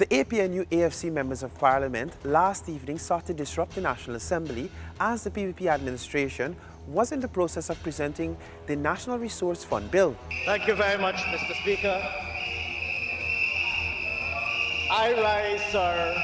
The APNU+AFC members of Parliament last evening sought to disrupt the National Assembly as the PPP administration was in the process of presenting the National Resource Fund Bill. Thank you very much, Mr. Speaker. I rise, sir,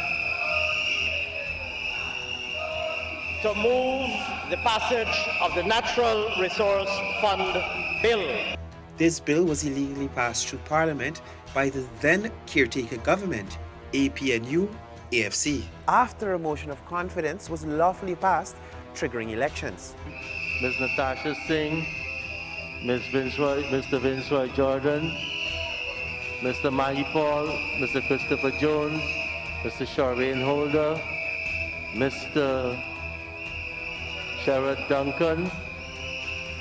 to move the passage of the Natural Resource Fund Bill. This bill was illegally passed through Parliament by the then caretaker government, APNU+AFC, after a motion of confidence was lawfully passed, triggering elections. Ms. Natasha Singh, Mr. Vince Roy Jordan, Mr. Mahi Paul, Mr. Christopher Jones, Mr. Charmaine Holder, Mr. Sherrod Duncan,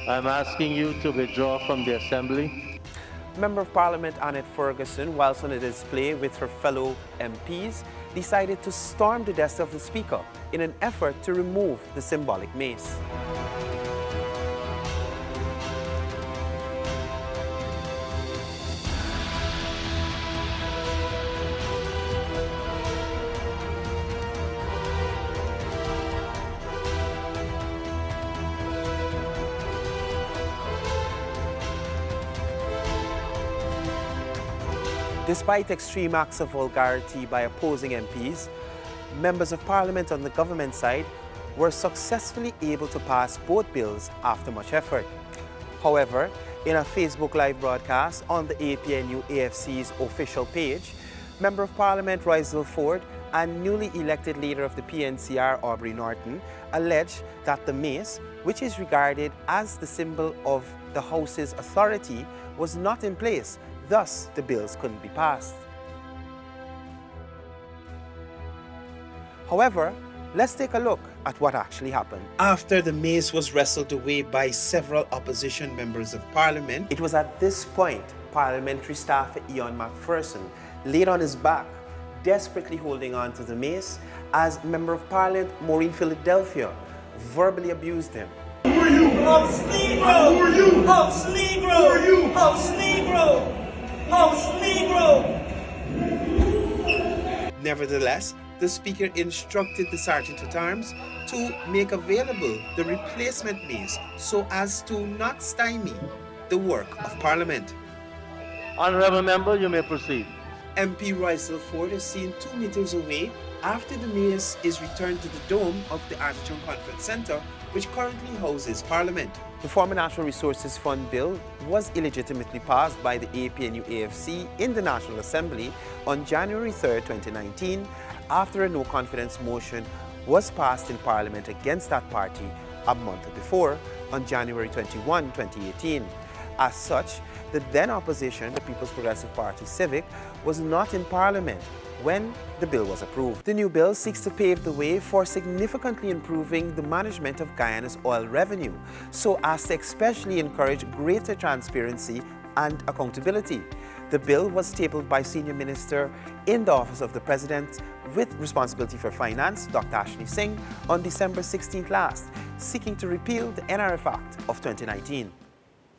I'm asking you to withdraw from the Assembly. Member of Parliament Annette Ferguson, whilst on a display with her fellow MPs, decided to storm the desk of the Speaker in an effort to remove the symbolic mace. Despite extreme acts of vulgarity by opposing MPs, members of Parliament on the government side were successfully able to pass both bills after much effort. However, in a Facebook Live broadcast on the APNU+AFC's official page, Member of Parliament Roysdale Ford and newly elected leader of the PNCR Aubrey Norton alleged that the mace, which is regarded as the symbol of the House's authority, was not in place. Thus, the bills couldn't be passed. However, let's take a look at what actually happened. After the mace was wrestled away by several opposition members of Parliament, it was at this point Parliamentary staffer Ian McPherson laid on his back, desperately holding on to the mace, as Member of Parliament Maureen Philadelphia verbally abused him. Who are you? House Negro! Who are you? House Negro! Who are you? House Negro! House Negro! Nevertheless, the Speaker instructed the Sergeant-at-Arms to make available the replacement mace so as to not stymie the work of Parliament. Honourable Member, you may proceed. MP Roysdale Ford is seen 2 meters away after the mace is returned to the dome of the Artichoke Conference Centre, which currently houses Parliament. The former Natural Resources Fund Bill was illegitimately passed by the APNU+AFC in the National Assembly on January 3, 2019, after a no-confidence motion was passed in Parliament against that party a month before, on January 21, 2018. As such, the then opposition, the People's Progressive Party Civic, was not in Parliament when the bill was approved. The new bill seeks to pave the way for significantly improving the management of Guyana's oil revenue, so as to especially encourage greater transparency and accountability. The bill was tabled by Senior Minister in the Office of the President with responsibility for finance, Dr. Ashley Singh, on December 16th last, seeking to repeal the NRF Act of 2019.